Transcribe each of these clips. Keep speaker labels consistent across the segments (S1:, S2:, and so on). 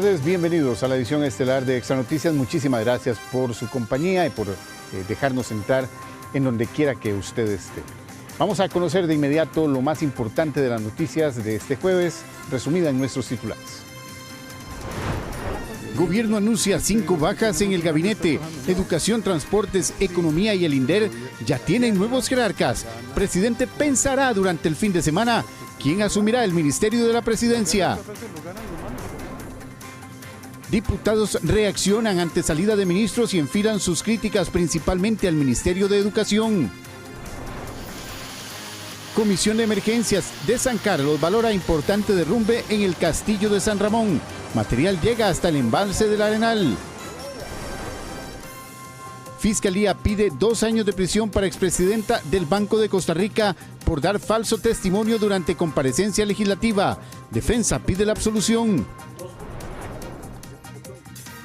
S1: tardes, bienvenidos a la edición estelar de Extra Noticias. Muchísimas gracias por su compañía y por dejarnos entrar en donde quiera que usted esté. Vamos a conocer de inmediato lo más importante de las noticias de este jueves, resumida en nuestros titulares. Gobierno anuncia 5 bajas en el gabinete. Educación, Transportes, Economía y el INDER ya tienen nuevos jerarcas. Presidente pensará durante el fin de semana quién asumirá el Ministerio de la Presidencia. Diputados reaccionan ante salida de ministros y enfilan sus críticas principalmente al Ministerio de Educación. Comisión de Emergencias de San Carlos valora importante derrumbe en el Castillo de San Ramón. Material llega hasta el embalse del Arenal. Fiscalía pide 2 años de prisión para expresidenta del Banco de Costa Rica por dar falso testimonio durante comparecencia legislativa. Defensa pide la absolución.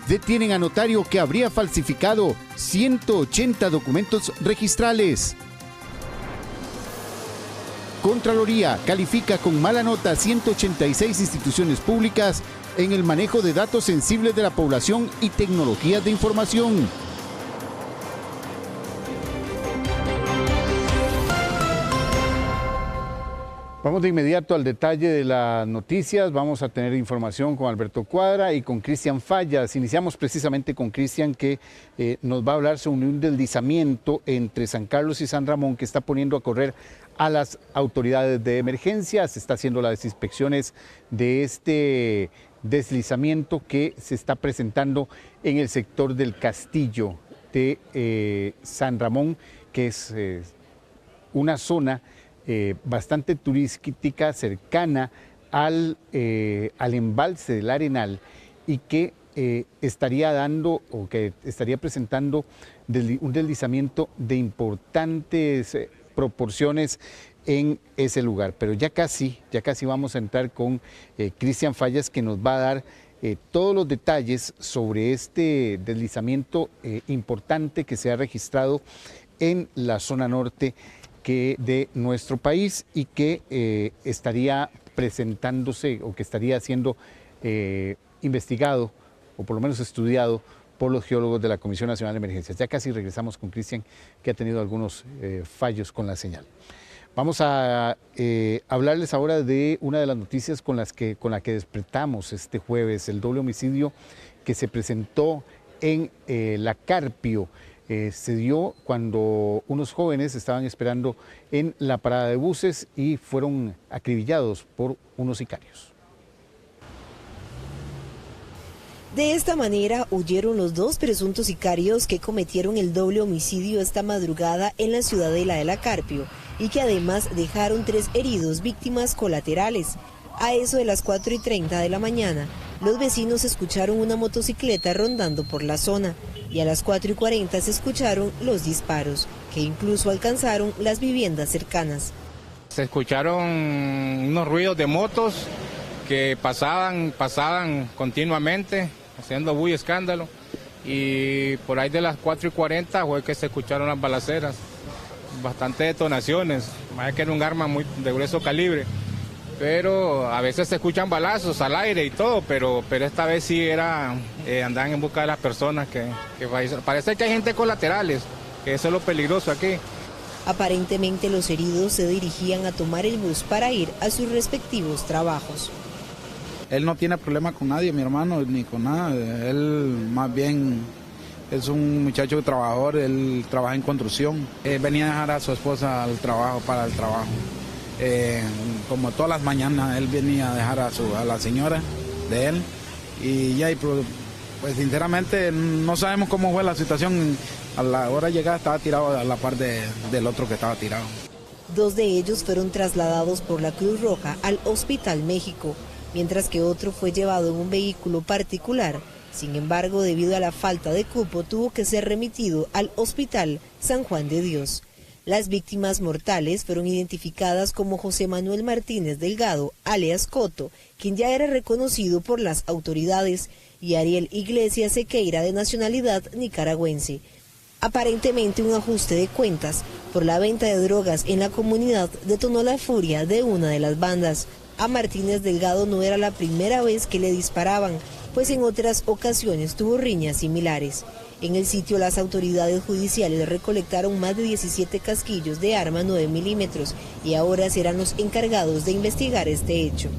S1: Detienen a notario que habría falsificado 180 documentos registrales. Contraloría califica con mala nota 186 instituciones públicas en el manejo de datos sensibles de la población y tecnologías de información. Vamos de inmediato al detalle de las noticias. Vamos a tener información con Alberto Cuadra y con Cristian Fallas. Iniciamos precisamente con Cristian, que nos va a hablar sobre un deslizamiento entre San Carlos y San Ramón que está poniendo a correr a las autoridades de emergencia. Se está haciendo las inspecciones de este deslizamiento que se está presentando en el sector del Castillo de San Ramón, que es una zona bastante turística cercana al embalse del Arenal y que estaría dando o que estaría presentando un deslizamiento de importantes proporciones en ese lugar. Pero ya casi vamos a entrar con Cristian Fallas, que nos va a dar todos los detalles sobre este deslizamiento importante que se ha registrado en la zona norte de nuestro país y que estaría presentándose o que estaría siendo investigado o por lo menos estudiado por los geólogos de la Comisión Nacional de Emergencias. Ya casi regresamos con Cristian, que ha tenido algunos fallos con la señal. Vamos a hablarles ahora de una de las noticias con la que despertamos este jueves, el doble homicidio que se presentó en La Carpio. Se dio cuando unos jóvenes estaban esperando en la parada de buses y fueron acribillados por unos sicarios.
S2: De esta manera huyeron los 2 presuntos sicarios que cometieron el doble homicidio esta madrugada en la ciudadela de La Carpio y que además dejaron 3 heridos, víctimas colaterales. A eso de las 4:30 de la mañana, los vecinos escucharon una motocicleta rondando por la zona y a las 4:40 se escucharon los disparos, que incluso alcanzaron las viviendas cercanas.
S3: Se escucharon unos ruidos de motos que pasaban continuamente, haciendo muy escándalo, y por ahí de las 4:40 fue que se escucharon las balaceras, bastantes detonaciones, más que era un arma muy de grueso calibre. Pero a veces se escuchan balazos al aire y todo, pero esta vez sí andaban en busca de las personas que parece que hay gente colaterales, que eso es lo peligroso aquí.
S2: Aparentemente los heridos se dirigían a tomar el bus para ir a sus respectivos trabajos.
S4: Él no tiene problema con nadie, mi hermano, ni con nada. Él más bien es un muchacho trabajador, él trabaja en construcción. Venía a dejar a su esposa para el trabajo. Como todas las mañanas él venía a dejar a la señora de él y ya, pues sinceramente no sabemos cómo fue la situación. A la hora de llegar estaba tirado a la par del otro que estaba tirado.
S2: 2 de ellos fueron trasladados por la Cruz Roja al Hospital México, mientras que otro fue llevado en un vehículo particular. Sin embargo, debido a la falta de cupo, tuvo que ser remitido al Hospital San Juan de Dios. Las víctimas mortales fueron identificadas como José Manuel Martínez Delgado, alias Coto, quien ya era reconocido por las autoridades, y Ariel Iglesias Sequeira, de nacionalidad nicaragüense. Aparentemente un ajuste de cuentas por la venta de drogas en la comunidad detonó la furia de una de las bandas. A Martínez Delgado no era la primera vez que le disparaban. pues en otras ocasiones tuvo riñas similares. En el sitio las autoridades judiciales recolectaron más de 17 casquillos de arma 9 milímetros y ahora serán los encargados de investigar este hecho.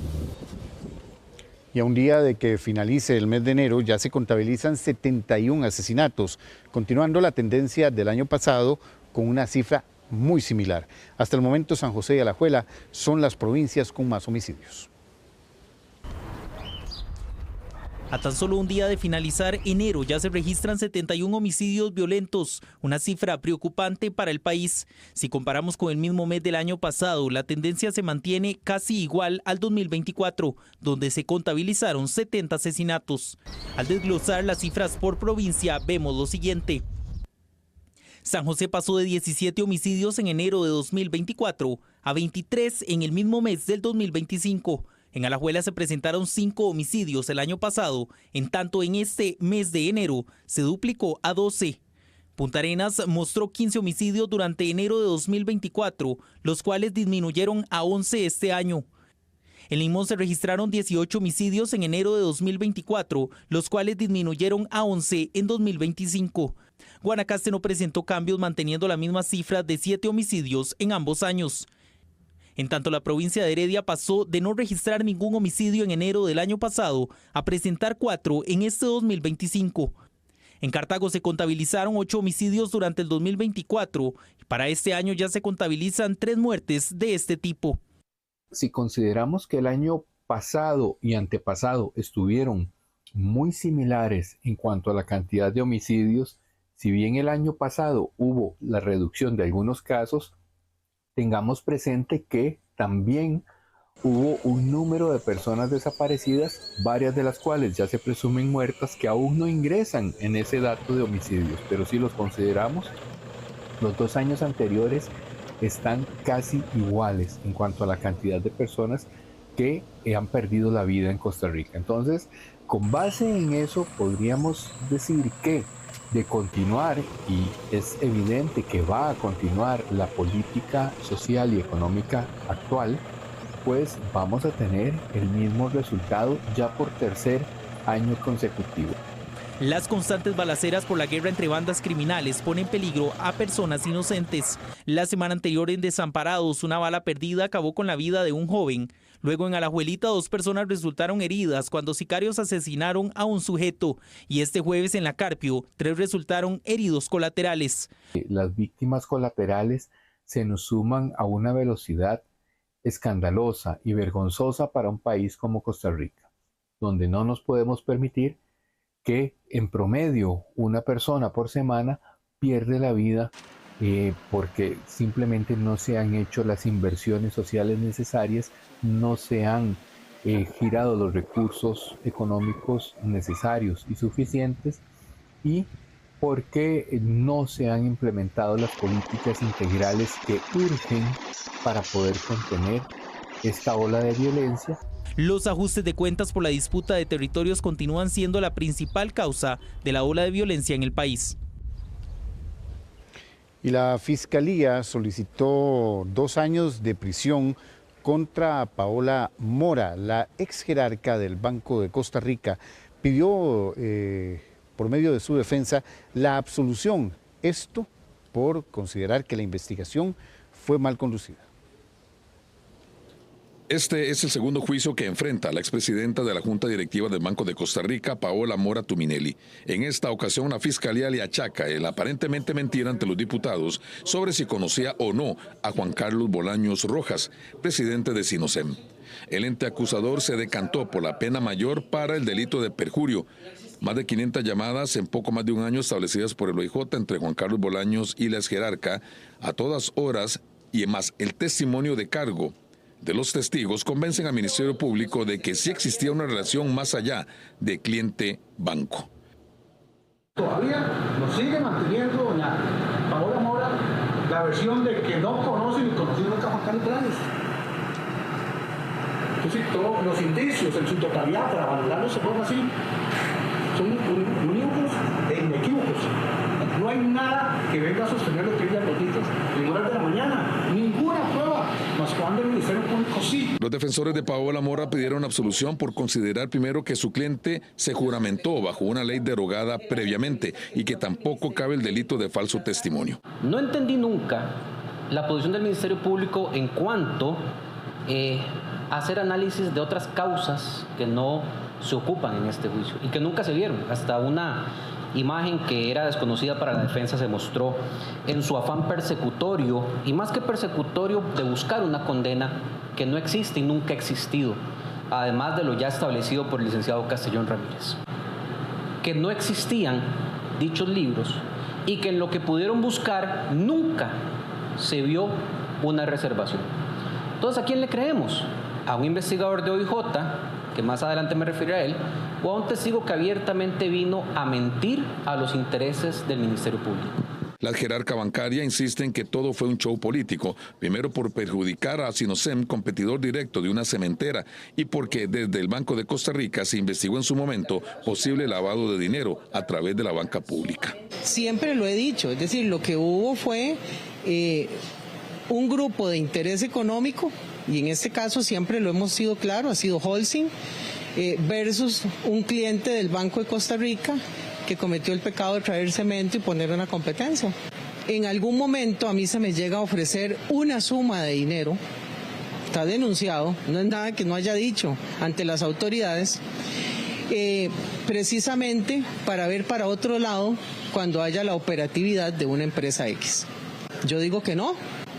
S1: Y a un día de que finalice el mes de enero ya se contabilizan 71 asesinatos, continuando la tendencia del año pasado con una cifra muy similar. Hasta el momento San José y Alajuela son las provincias con más homicidios.
S5: A tan solo un día de finalizar enero ya se registran 71 homicidios violentos, una cifra preocupante para el país. Si comparamos con el mismo mes del año pasado, la tendencia se mantiene casi igual al 2024, donde se contabilizaron 70 asesinatos. Al desglosar las cifras por provincia, vemos lo siguiente. San José pasó de 17 homicidios en enero de 2024 a 23 en el mismo mes del 2025. En Alajuela se presentaron 5 homicidios el año pasado, en tanto en este mes de enero se duplicó a 12. Punta Arenas mostró 15 homicidios durante enero de 2024, los cuales disminuyeron a 11 este año. En Limón se registraron 18 homicidios en enero de 2024, los cuales disminuyeron a 11 en 2025. Guanacaste no presentó cambios, manteniendo la misma cifra de 7 homicidios en ambos años. En tanto, la provincia de Heredia pasó de no registrar ningún homicidio en enero del año pasado a presentar 4 en este 2025. En Cartago se contabilizaron 8 homicidios durante el 2024 y para este año ya se contabilizan 3 muertes de este tipo.
S6: Si consideramos que el año pasado y antepasado estuvieron muy similares en cuanto a la cantidad de homicidios, si bien el año pasado hubo la reducción de algunos casos, tengamos presente que también hubo un número de personas desaparecidas, varias de las cuales ya se presumen muertas, que aún no ingresan en ese dato de homicidios. Pero si los consideramos, los 2 años anteriores están casi iguales en cuanto a la cantidad de personas que han perdido la vida en Costa Rica. Entonces, con base en eso, podríamos decir que de continuar, y es evidente que va a continuar la política social y económica actual, pues vamos a tener el mismo resultado ya por tercer año consecutivo.
S5: Las constantes balaceras por la guerra entre bandas criminales ponen en peligro a personas inocentes. La semana anterior en Desamparados, una bala perdida acabó con la vida de un joven. Luego en Alajuelita 2 personas resultaron heridas cuando sicarios asesinaron a un sujeto. Y este jueves en La Carpio 3 resultaron heridos colaterales.
S6: Las víctimas colaterales se nos suman a una velocidad escandalosa y vergonzosa para un país como Costa Rica, donde no nos podemos permitir que en promedio una persona por semana pierde la vida porque simplemente no se han hecho las inversiones sociales necesarias, no se han girado los recursos económicos necesarios y suficientes, y porque no se han implementado las políticas integrales que urgen para poder contener esta ola de violencia.
S5: Los ajustes de cuentas por la disputa de territorios continúan siendo la principal causa de la ola de violencia en el país.
S1: Y la Fiscalía solicitó 2 años de prisión contra Paola Mora, la ex jerarca del Banco de Costa Rica. Pidió, por medio de su defensa, la absolución. Esto por considerar que la investigación fue mal conducida.
S7: Este es el segundo juicio que enfrenta a la expresidenta de la Junta Directiva del Banco de Costa Rica, Paola Mora Tuminelli. En esta ocasión, la Fiscalía le achaca el aparentemente mentir ante los diputados sobre si conocía o no a Juan Carlos Bolaños Rojas, presidente de Sinosem. El ente acusador se decantó por la pena mayor para el delito de perjurio. Más de 500 llamadas en poco más de un año establecidas por el OIJ entre Juan Carlos Bolaños y la exjerarca a todas horas, y más el testimonio de cargo de los testigos convencen al Ministerio Público de que sí existía una relación más allá de cliente-banco.
S8: Todavía nos sigue manteniendo doña Paola Mora la versión de que no conoce ni conoció nunca a Juan Carlos Bolaños. Entonces, todos los indicios en su totalidad para validarlos de forma así son unívocos e inequívocos. No hay nada que venga a sostener lo que ella nos dice en horas de la mañana, ninguna prueba más corresponde al Ministerio Público, sí.
S7: Los defensores de Paola Mora pidieron absolución por considerar primero que su cliente se juramentó bajo una ley derogada previamente y que tampoco cabe el delito de falso testimonio.
S9: No entendí nunca la posición del Ministerio Público en cuanto a hacer análisis de otras causas que no se ocupan en este juicio y que nunca se vieron. Hasta una imagen que era desconocida para la defensa se mostró en su afán persecutorio, y más que persecutorio, de buscar una condena que no existe y nunca ha existido, además de lo ya establecido por el licenciado Castellón Ramírez. Que no existían dichos libros y que en lo que pudieron buscar nunca se vio una reservación. Entonces, ¿a quién le creemos? ¿A un investigador de OIJ, que más adelante me referiré a él, o a un testigo que abiertamente vino a mentir a los intereses del Ministerio Público?
S7: La jerarca bancaria insiste en que todo fue un show político, primero por perjudicar a Sinosem, competidor directo de una cementera, y porque desde el Banco de Costa Rica se investigó en su momento posible lavado de dinero a través de la banca pública.
S10: Siempre lo he dicho, es decir, lo que hubo fue un grupo de interés económico, y en este caso siempre lo hemos sido claro, ha sido Holcim, versus un cliente del Banco de Costa Rica que cometió el pecado de traer cemento y poner una competencia. En algún momento a mí se me llega a ofrecer una suma de dinero, está denunciado, no es nada que no haya dicho ante las autoridades, precisamente para ver para otro lado cuando haya la operatividad de una empresa X. Yo digo que no.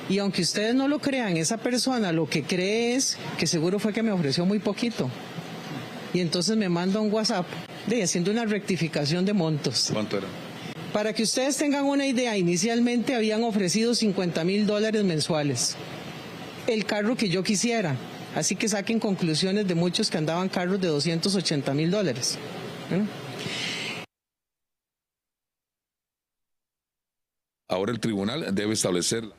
S10: Y aunque ustedes no lo crean, esa persona lo que cree es que seguro fue que me ofreció muy poquito. Y entonces me manda un WhatsApp haciendo una rectificación de montos.
S7: ¿Cuánto era?
S10: Para que ustedes tengan una idea, inicialmente habían ofrecido $50,000 mensuales. El carro que yo quisiera. Así que saquen conclusiones de muchos que andaban carros de $280,000.
S7: Ahora el tribunal debe establecerla.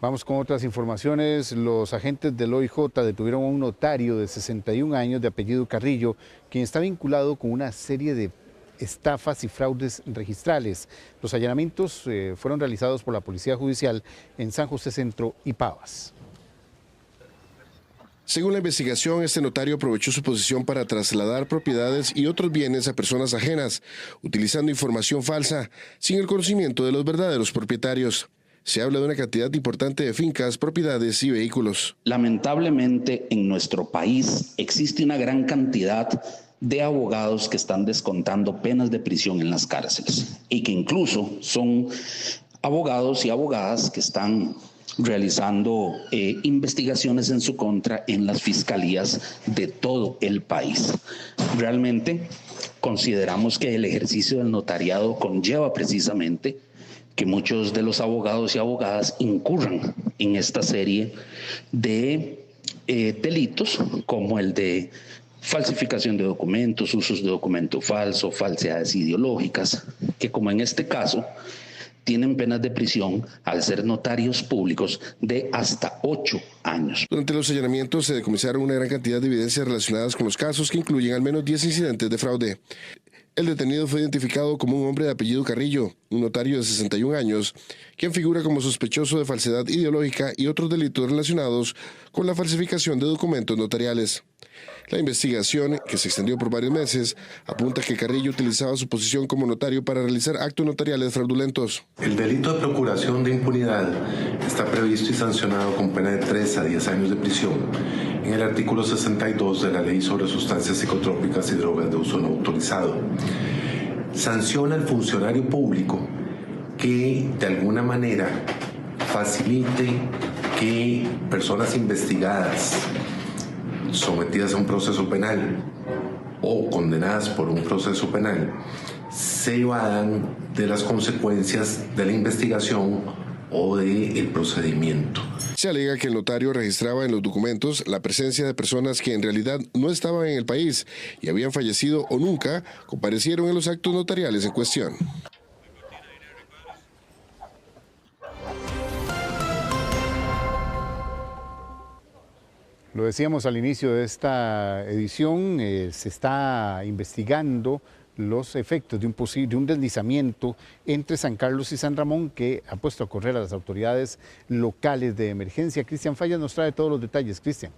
S1: Vamos con otras informaciones. Los agentes del OIJ detuvieron a un notario de 61 años de apellido Carrillo, quien está vinculado con una serie de estafas y fraudes registrales. Los allanamientos fueron realizados por la Policía Judicial en San José Centro y Pavas.
S11: Según la investigación, este notario aprovechó su posición para trasladar propiedades y otros bienes a personas ajenas, utilizando información falsa, sin el conocimiento de los verdaderos propietarios. Se habla de una cantidad importante de fincas, propiedades y vehículos.
S12: Lamentablemente, en nuestro país existe una gran cantidad de abogados que están descontando penas de prisión en las cárceles y que incluso son abogados y abogadas que están realizando investigaciones en su contra en las fiscalías de todo el país. Realmente consideramos que el ejercicio del notariado conlleva precisamente que muchos de los abogados y abogadas incurran en esta serie de delitos como el de falsificación de documentos, usos de documento falso, falsedades ideológicas, que como en este caso tienen penas de prisión al ser notarios públicos de hasta 8 años.
S11: Durante los allanamientos se decomisaron una gran cantidad de evidencias relacionadas con los casos que incluyen al menos 10 incidentes de fraude. El detenido fue identificado como un hombre de apellido Carrillo, un notario de 61 años, quien figura como sospechoso de falsedad ideológica y otros delitos relacionados con la falsificación de documentos notariales. La investigación, que se extendió por varios meses, apunta que Carrillo utilizaba su posición como notario para realizar actos notariales fraudulentos.
S13: El delito de procuración de impunidad está previsto y sancionado con pena de 3 a 10 años de prisión en el artículo 62 de la Ley sobre Sustancias Psicotrópicas y Drogas de Uso No Autorizado. Sanciona al funcionario público que de alguna manera facilite que personas investigadas, sometidas a un proceso penal o condenadas por un proceso penal, se evadan de las consecuencias de la investigación o del procedimiento.
S11: Se alega que el notario registraba en los documentos la presencia de personas que en realidad no estaban en el país y habían fallecido o nunca comparecieron en los actos notariales en cuestión.
S1: Lo decíamos al inicio de esta edición, se está investigando los efectos de un deslizamiento entre San Carlos y San Ramón que ha puesto a correr a las autoridades locales de emergencia. Cristian Fallas nos trae todos los detalles. Cristian.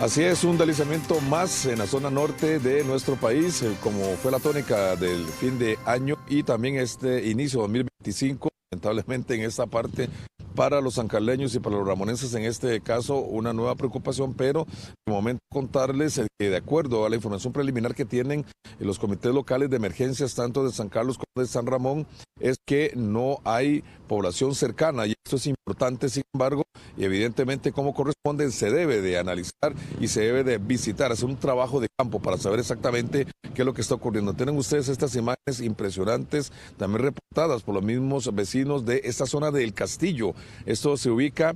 S7: Así es, un deslizamiento más en la zona norte de nuestro país, como fue la tónica del fin de año y también este inicio de 2025, lamentablemente en esta parte para los sancarleños y para los ramonenses en este caso una nueva preocupación, pero de momento contarles que de acuerdo a la información preliminar que tienen los comités locales de emergencias tanto de San Carlos como de San Ramón, es que no hay población cercana y esto es importante, sin embargo, y evidentemente como corresponde se debe de analizar y se debe de visitar, hacer un trabajo de campo para saber exactamente qué es lo que está ocurriendo. Tienen ustedes estas imágenes impresionantes, también reportadas por los mismos vecinos de esta zona del Castillo. Esto se ubica,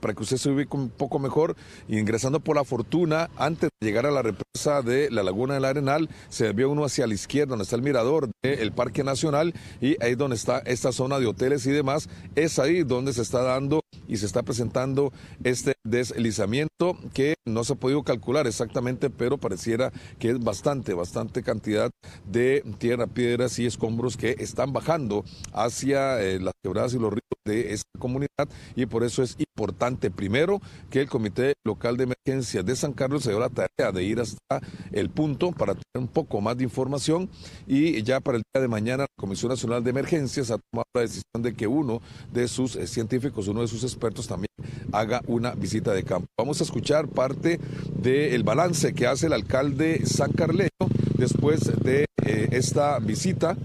S7: para que usted se ubique un poco mejor, ingresando por La Fortuna, antes de llegar a la represa de la Laguna del Arenal, se desvía uno hacia la izquierda, donde está el mirador del Parque Nacional, y ahí donde está esta zona de hoteles y demás, es ahí donde se está dando y se está presentando este deslizamiento que no se ha podido calcular exactamente, pero pareciera que es bastante cantidad de tierra, piedras y escombros que están bajando hacia las quebradas y los ríos de esta comunidad, y por eso es importante primero que el Comité Local de Emergencias de San Carlos se dio la tarea de ir hasta el punto para tener un poco más de información, y ya para el día de mañana la Comisión Nacional de Emergencias ha tomado la decisión de que uno de sus científicos, uno de sus expertos también haga una visita de campo. Vamos a escuchar parte del balance que hace el alcalde sancarleño después de esta visita,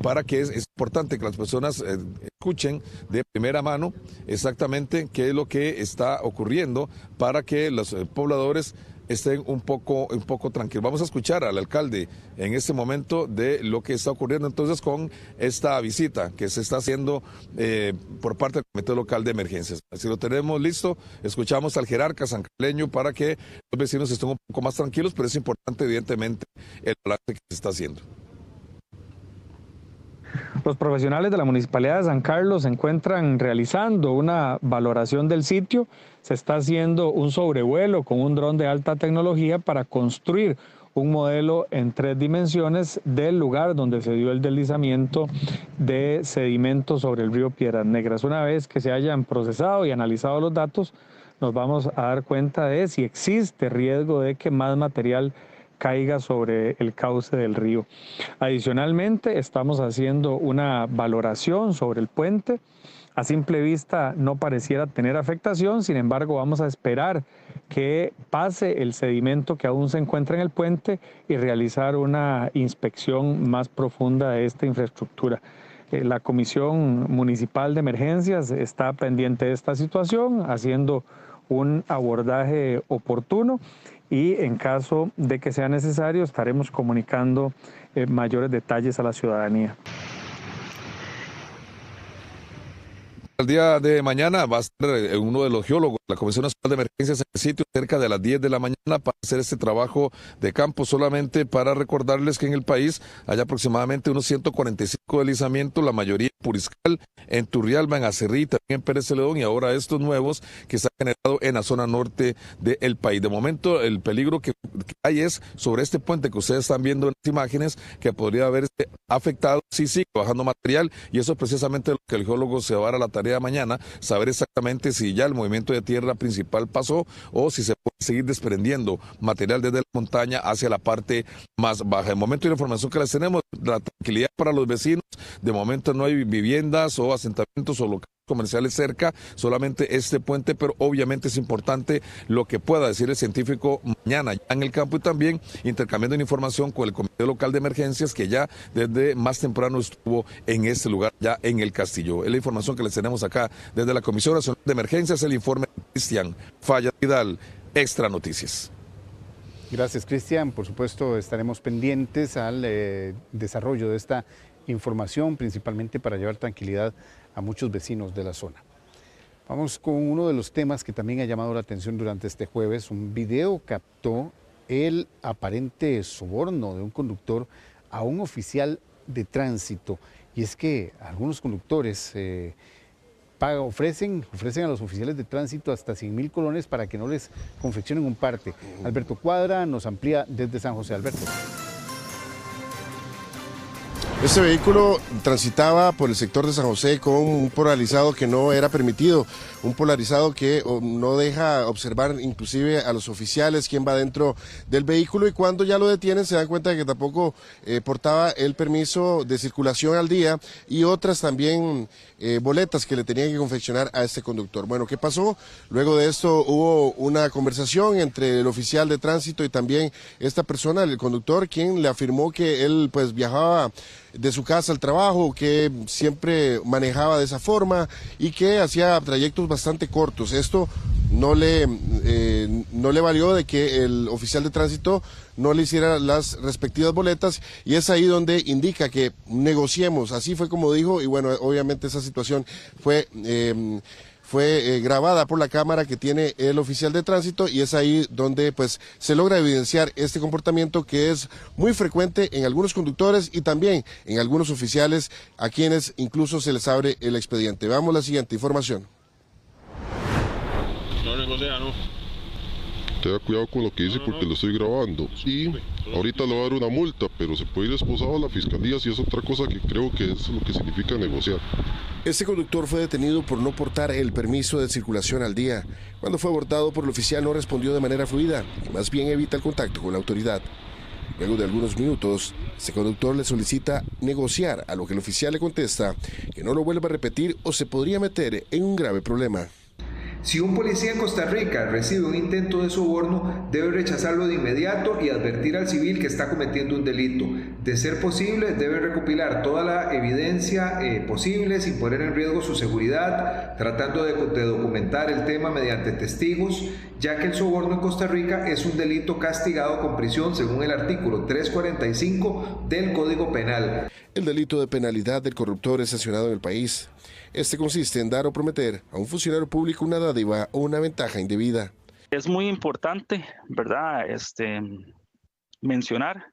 S7: para que es importante que las personas escuchen de primera mano exactamente qué es lo que está ocurriendo para que los pobladores estén un poco tranquilos. Vamos a escuchar al alcalde en este momento de lo que está ocurriendo entonces con esta visita que se está haciendo por parte del Comité Local de Emergencias. Si lo tenemos listo, escuchamos al jerarca sancarleño para que los vecinos estén un poco más tranquilos, pero es importante evidentemente el balance que se está haciendo.
S14: Los profesionales de la Municipalidad de San Carlos se encuentran realizando una valoración del sitio. Se está haciendo un sobrevuelo con un dron de alta tecnología para construir un modelo en 3 dimensiones del lugar donde se dio el deslizamiento de sedimento sobre el río Piedras Negras. Una vez que se hayan procesado y analizado los datos, nos vamos a dar cuenta de si existe riesgo de que más material caiga sobre el cauce del río. Adicionalmente, estamos haciendo una valoración sobre el puente. A simple vista no pareciera tener afectación, sin embargo vamos a esperar que pase el sedimento que aún se encuentra en el puente y realizar una inspección más profunda de esta infraestructura. La Comisión Municipal de Emergencias está pendiente de esta situación, haciendo un abordaje oportuno, y en caso de que sea necesario estaremos comunicando mayores detalles a la ciudadanía.
S7: El día de mañana va a estar uno de los geólogos de la Comisión Nacional de Emergencias en el sitio cerca de las 10 de la mañana para hacer este trabajo de campo, solamente para recordarles que en el país hay aproximadamente unos 145 deslizamientos, la mayoría en Puriscal, en Turrialba, en Acerrí, también en Pérez Celedón, y ahora estos nuevos que se han generado en la zona norte del país. De momento el peligro que hay es sobre este puente que ustedes están viendo en las imágenes, que podría haberse afectado, sí, bajando material, y eso es precisamente lo que el geólogo se va a dar a la tarea mañana, saber exactamente si ya el movimiento de tierra principal pasó o si se puede seguir desprendiendo material desde la montaña hacia la parte más baja. De momento, la información que les tenemos, la tranquilidad para los vecinos, de momento no hay viviendas o asentamientos o locales comerciales cerca, solamente este puente, pero obviamente es importante lo que pueda decir el científico mañana ya en el campo, y también intercambiando información con el Comité Local de Emergencias, que ya desde más temprano estuvo en este lugar, ya en el Castillo. Es la información que les tenemos acá desde la Comisión Nacional de Emergencias, el informe de Cristian Fallas Vidal, Extra Noticias.
S1: Gracias, Cristian. Por supuesto, estaremos pendientes al desarrollo de esta información, principalmente para llevar tranquilidad a muchos vecinos de la zona. Vamos con uno de los temas que también ha llamado la atención durante este jueves. Un video captó el aparente soborno de un conductor a un oficial de tránsito. Y es que algunos conductores ofrecen a los oficiales de tránsito hasta 100.000 colones para que no les confeccionen un parte. Alberto Cuadra nos amplía desde San José. Alberto.
S11: Este vehículo transitaba por el sector de San José con un polarizado que no era permitido, un polarizado que no deja observar inclusive a los oficiales quién va dentro del vehículo, y cuando ya lo detienen se dan cuenta de que tampoco portaba el permiso de circulación al día y otras también boletas que le tenían que confeccionar a este conductor. Bueno, ¿qué pasó? Luego de esto hubo una conversación entre el oficial de tránsito y también esta persona, el conductor, quien le afirmó que él pues viajaba de su casa al trabajo, que siempre manejaba de esa forma y que hacía trayectos bastante cortos. Esto no le valió de que el oficial de tránsito no le hiciera las respectivas boletas, y es ahí donde indica que negociemos. Así fue como dijo, y bueno, obviamente esa situación fue grabada por la cámara que tiene el oficial de tránsito, y es ahí donde pues se logra evidenciar este comportamiento que es muy frecuente en algunos conductores y también en algunos oficiales, a quienes incluso se les abre el expediente. Veamos la siguiente información.
S15: Tenga cuidado con lo que dice porque lo estoy grabando, y ahorita le va a dar una multa, pero se puede ir esposado a la fiscalía si es otra cosa, que creo que es lo que significa negociar.
S11: Este conductor fue detenido por no portar el permiso de circulación al día. Cuando fue abordado por el oficial no respondió de manera fluida y más bien evita el contacto con la autoridad. Luego de algunos minutos, este conductor le solicita negociar, a lo que el oficial le contesta que no lo vuelva a repetir o se podría meter en un grave problema.
S16: Si un policía en Costa Rica recibe un intento de soborno, debe rechazarlo de inmediato y advertir al civil que está cometiendo un delito. De ser posible, debe recopilar toda la evidencia posible sin poner en riesgo su seguridad, tratando de documentar el tema mediante testigos, ya que el soborno en Costa Rica es un delito castigado con prisión según el artículo 345 del Código Penal.
S11: El delito de penalidad del corruptor es sancionado en el país. Este consiste en dar o prometer a un funcionario público una dádiva o una ventaja indebida.
S17: Es muy importante, ¿verdad?, mencionar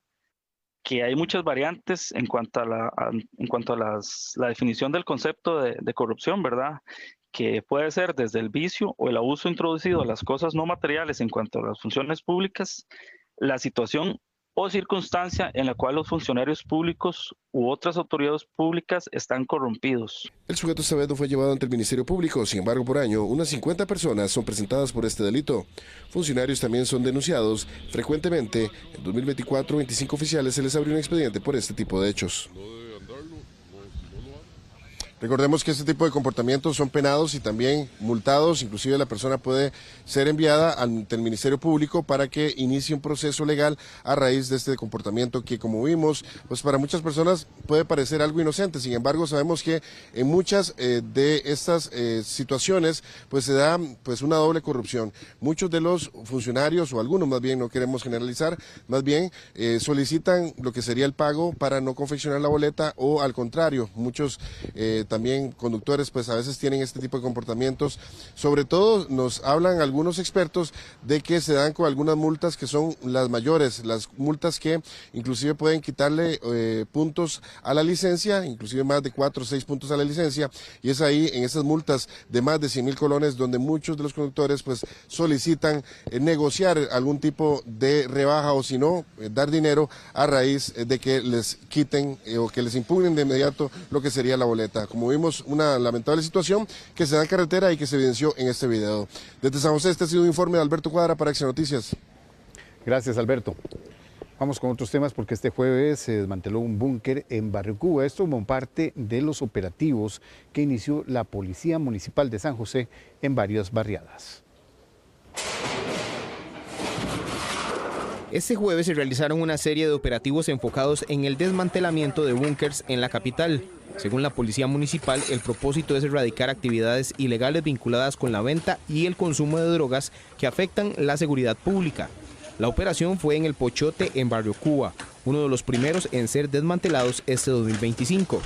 S17: que hay muchas variantes en cuanto a la definición del concepto de corrupción, ¿verdad?, que puede ser desde el vicio o el abuso introducido a las cosas no materiales en cuanto a las funciones públicas, la situación o circunstancia en la cual los funcionarios públicos u otras autoridades públicas están corrompidos.
S11: El sujeto esta vez no fue llevado ante el Ministerio Público, sin embargo por año unas 50 personas son presentadas por este delito. Funcionarios también son denunciados frecuentemente. En 2024, 25 oficiales se les abrió un expediente por este tipo de hechos. Recordemos que este tipo de comportamientos son penados y también multados, inclusive la persona puede ser enviada ante el Ministerio Público para que inicie un proceso legal a raíz de este comportamiento que, como vimos, pues para muchas personas puede parecer algo inocente. Sin embargo, sabemos que en muchas de estas situaciones pues se da pues una doble corrupción. Muchos de los funcionarios, o algunos más bien, no queremos generalizar, más bien solicitan lo que sería el pago para no confeccionar la boleta, o al contrario, muchos también conductores pues a veces tienen este tipo de comportamientos. Sobre todo nos hablan algunos expertos de que se dan con algunas multas que son las mayores, las multas que inclusive pueden quitarle puntos a la licencia, inclusive más de 4 o 6 puntos a la licencia, y es ahí en esas multas de más de 100.000 colones donde muchos de los conductores pues solicitan negociar algún tipo de rebaja, o si no, dar dinero a raíz de que les quiten o que les impugnen de inmediato lo que sería la boleta. Como vimos, una lamentable situación que se da en carretera y que se evidenció en este video. Desde San José, este ha sido un informe de Alberto Cuadra para Acción Noticias.
S1: Gracias, Alberto. Vamos con otros temas porque este jueves se desmanteló un búnker en Barrio Cuba. Esto como parte de los operativos que inició la Policía Municipal de San José en varias barriadas.
S18: Este jueves se realizaron una serie de operativos enfocados en el desmantelamiento de búnkers en la capital. Según la Policía Municipal, el propósito es erradicar actividades ilegales vinculadas con la venta y el consumo de drogas que afectan la seguridad pública. La operación fue en el Pochote, en Barrio Cuba, uno de los primeros en ser desmantelados este 2025.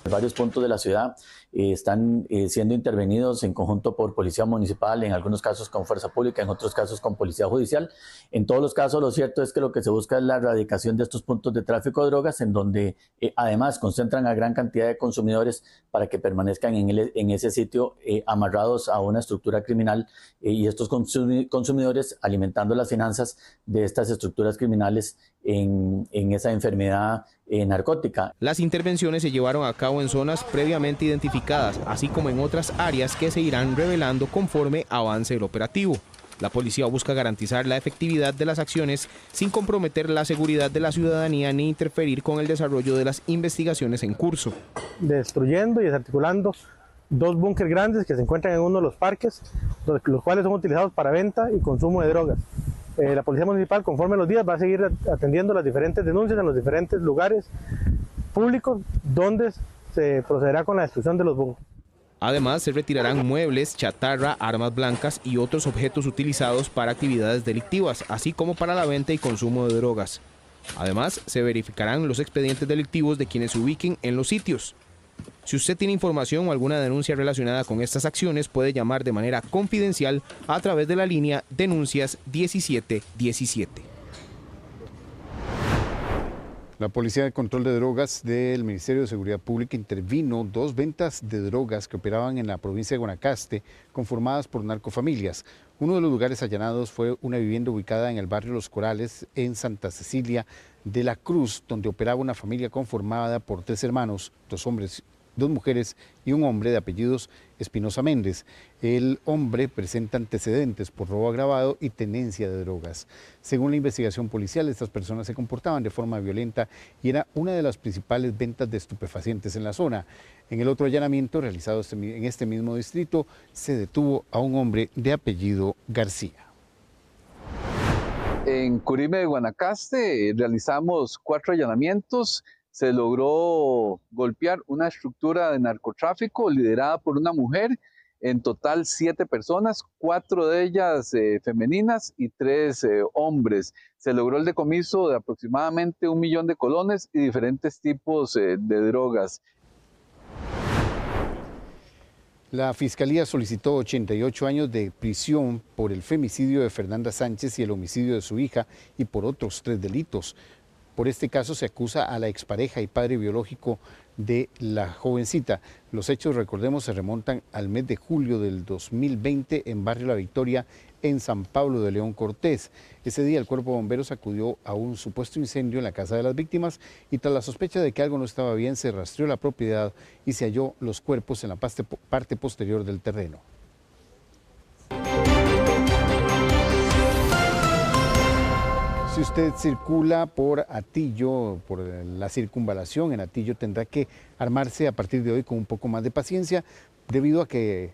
S19: En varios puntos de la ciudad están siendo intervenidos en conjunto por Policía Municipal, en algunos casos con Fuerza Pública, en otros casos con Policía Judicial. En todos los casos, lo cierto es que lo que se busca es la erradicación de estos puntos de tráfico de drogas, en donde además concentran a gran cantidad de consumidores para que permanezcan en ese sitio amarrados a una estructura criminal, y estos consumidores alimentando las finanzas de estas estructuras criminales en esa enfermedad narcótica.
S18: Las intervenciones se llevaron a cabo en zonas previamente identificadas, así como en otras áreas que se irán revelando conforme avance el operativo. La policía busca garantizar la efectividad de las acciones sin comprometer la seguridad de la ciudadanía ni interferir con el desarrollo de las investigaciones en curso.
S20: Destruyendo y desarticulando 2 búnker grandes que se encuentran en uno de los parques, los cuales son utilizados para venta y consumo de drogas. La Policía Municipal, conforme los días, va a seguir atendiendo las diferentes denuncias en los diferentes lugares públicos donde se procederá con la destrucción de los búnkeres.
S18: Además, se retirarán muebles, chatarra, armas blancas y otros objetos utilizados para actividades delictivas, así como para la venta y consumo de drogas. Además, se verificarán los expedientes delictivos de quienes se ubiquen en los sitios. Si usted tiene información o alguna denuncia relacionada con estas acciones, puede llamar de manera confidencial a través de la línea Denuncias 1717.
S1: La Policía de Control de Drogas del Ministerio de Seguridad Pública intervino 2 ventas de drogas que operaban en la provincia de Guanacaste, conformadas por narcofamilias. Uno de los lugares allanados fue una vivienda ubicada en el barrio Los Corales, en Santa Cecilia de la Cruz, donde operaba una familia conformada por 3 hermanos, 2 hombres, 2 mujeres y un hombre de apellidos Espinosa Méndez. El hombre presenta antecedentes por robo agravado y tenencia de drogas. Según la investigación policial, estas personas se comportaban de forma violenta y era una de las principales ventas de estupefacientes en la zona. En el otro allanamiento realizado en este mismo distrito, se detuvo a un hombre de apellido García.
S21: En Curime de Guanacaste realizamos 4 allanamientos. Se logró golpear una estructura de narcotráfico liderada por una mujer, en total 7 personas, 4 de ellas femeninas y 3 hombres. Se logró el decomiso de aproximadamente 1 millón de colones y diferentes tipos de drogas.
S1: La Fiscalía solicitó 88 años de prisión por el femicidio de Fernanda Sánchez y el homicidio de su hija y por otros 3 delitos. Por este caso se acusa a la expareja y padre biológico de la jovencita. Los hechos, recordemos, se remontan al mes de julio del 2020 en Barrio La Victoria, en San Pablo de León Cortés. Ese día el Cuerpo de Bomberos acudió a un supuesto incendio en la casa de las víctimas y tras la sospecha de que algo no estaba bien se rastreó la propiedad y se halló los cuerpos en la parte posterior del terreno. Si usted circula por Atillo, por la circunvalación en Atillo, tendrá que armarse a partir de hoy con un poco más de paciencia, debido a que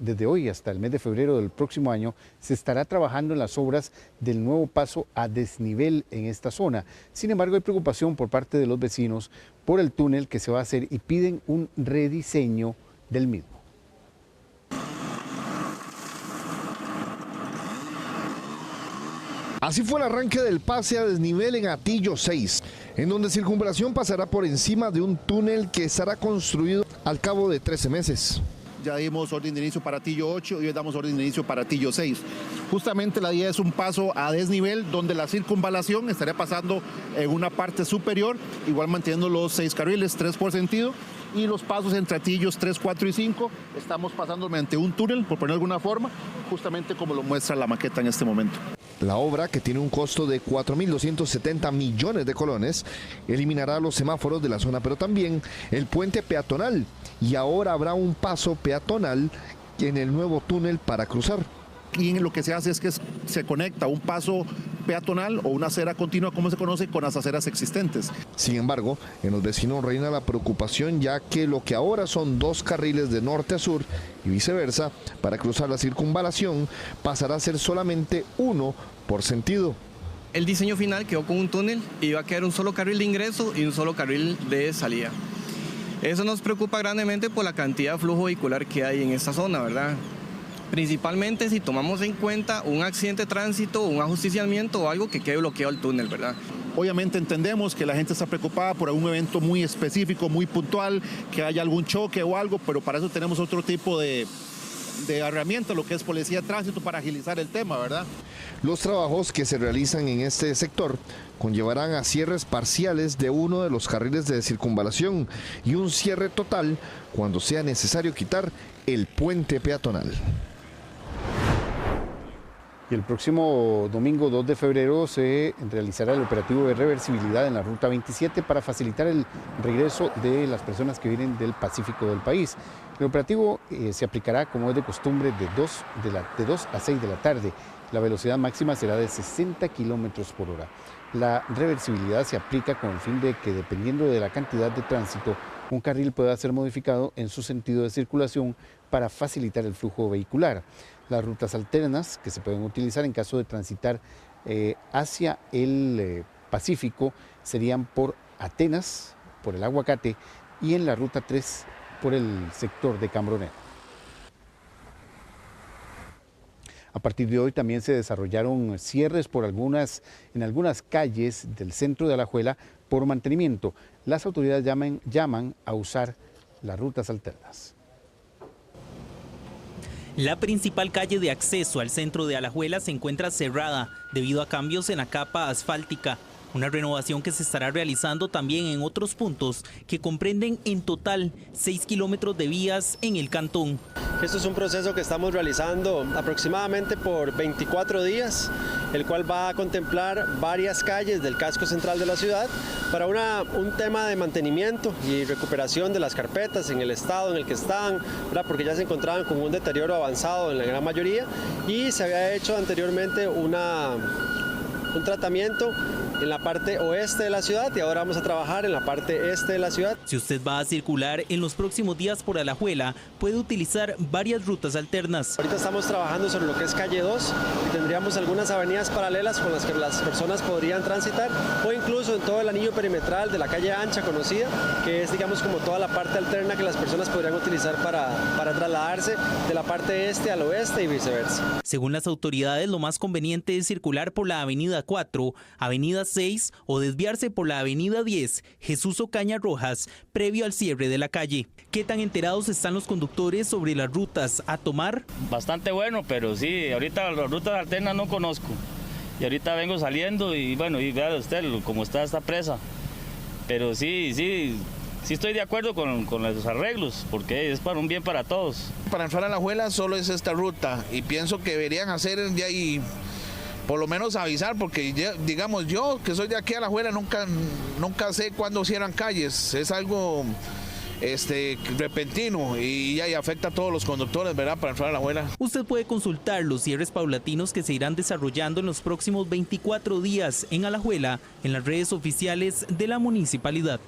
S1: desde hoy hasta el mes de febrero del próximo año se estará trabajando en las obras del nuevo paso a desnivel en esta zona. Sin embargo, hay preocupación por parte de los vecinos por el túnel que se va a hacer y piden un rediseño del mismo.
S22: Así fue el arranque del pase a desnivel en Atillo 6, en donde circunvalación pasará por encima de un túnel que estará construido al cabo de 13 meses.
S8: Ya dimos orden de inicio para Atillo 8 y hoy damos orden de inicio para Atillo 6. Justamente la idea es un paso a desnivel donde la circunvalación estaría pasando en una parte superior, igual manteniendo los 6 carriles, 3 por sentido, y los pasos entre Atillos 3, 4 y 5 estamos pasando mediante un túnel, por poner de alguna forma, justamente como lo muestra la maqueta en este momento.
S22: La obra, que tiene un costo de 4.270 millones de colones, eliminará los semáforos de la zona, pero también el puente peatonal, y ahora habrá un paso peatonal en el nuevo túnel para cruzar.
S8: Y lo que se hace es que se conecta un paso peatonal o una acera continua, como se conoce, con las aceras existentes.
S22: Sin embargo, en los vecinos reina la preocupación, ya que lo que ahora son 2 carriles de norte a sur y viceversa, para cruzar la circunvalación, pasará a ser solamente 1 por sentido.
S23: El diseño final quedó con un túnel y va a quedar un solo carril de ingreso y un solo carril de salida. Eso nos preocupa grandemente por la cantidad de flujo vehicular que hay en esta zona, ¿verdad? Principalmente si tomamos en cuenta un accidente de tránsito, un ajusticiamiento o algo que quede bloqueado el túnel, ¿verdad?
S8: Obviamente entendemos que la gente está preocupada por algún evento muy específico, muy puntual, que haya algún choque o algo, pero para eso tenemos otro tipo de herramientas, lo que es policía de tránsito, para agilizar el tema, ¿verdad?
S22: Los trabajos que se realizan en este sector conllevarán a cierres parciales de uno de los carriles de circunvalación y un cierre total cuando sea necesario quitar el puente peatonal.
S1: Y el próximo domingo 2 de febrero se realizará el operativo de reversibilidad en la Ruta 27 para facilitar el regreso de las personas que vienen del Pacífico del país. El operativo se aplicará, como es de costumbre, de 2 a 6 de la tarde. La velocidad máxima será de 60 kilómetros por hora. La reversibilidad se aplica con el fin de que, dependiendo de la cantidad de tránsito, un carril pueda ser modificado en su sentido de circulación para facilitar el flujo vehicular. Las rutas alternas que se pueden utilizar en caso de transitar hacia el Pacífico serían por Atenas, por el Aguacate, y en la ruta 3 por el sector de Cambronero. A partir de hoy también se desarrollaron cierres en algunas calles del centro de Alajuela por mantenimiento. Las autoridades llaman a usar las rutas alternas.
S5: La principal calle de acceso al centro de Alajuela se encuentra cerrada debido a cambios en la capa asfáltica. Una renovación que se estará realizando también en otros puntos que comprenden en total 6 kilómetros de vías en el cantón.
S2: Esto es un proceso que estamos realizando aproximadamente por 24 días, el cual va a contemplar varias calles del casco central de la ciudad para un tema de mantenimiento y recuperación de las carpetas en el estado en el que están, ¿verdad? Porque ya se encontraban con un deterioro avanzado en la gran mayoría y se había hecho anteriormente un tratamiento en la parte oeste de la ciudad y ahora vamos a trabajar en la parte este de la ciudad.
S5: Si usted va a circular en los próximos días por Alajuela, puede utilizar varias rutas alternas.
S2: Ahorita estamos trabajando sobre lo que es calle 2 y tendríamos algunas avenidas paralelas con las que las personas podrían transitar o incluso en todo el anillo perimetral de la calle ancha conocida, que es digamos como toda la parte alterna que las personas podrían utilizar para trasladarse de la parte este al oeste y viceversa.
S5: Según las autoridades, lo más conveniente es circular por la avenida 4, avenida 6 o desviarse por la avenida 10, Jesús Ocaña Rojas, previo al cierre de la calle. ¿Qué tan enterados están los conductores sobre las rutas a tomar?
S3: Bastante bueno, pero sí, ahorita las rutas alternas no conozco. Y ahorita vengo saliendo y bueno, y vea usted cómo está esta presa. Pero sí estoy de acuerdo con los arreglos, porque es para un bien para todos.
S4: Para entrar a Alajuela solo es esta ruta y pienso que deberían hacer ya y por lo menos avisar, porque ya, digamos yo que soy de aquí a Alajuela nunca sé cuándo cierran calles, es algo repentino y ya afecta a todos los conductores, ¿verdad? Para entrar a Alajuela.
S5: Usted puede consultar los cierres paulatinos que se irán desarrollando en los próximos 24 días en Alajuela en las redes oficiales de la municipalidad.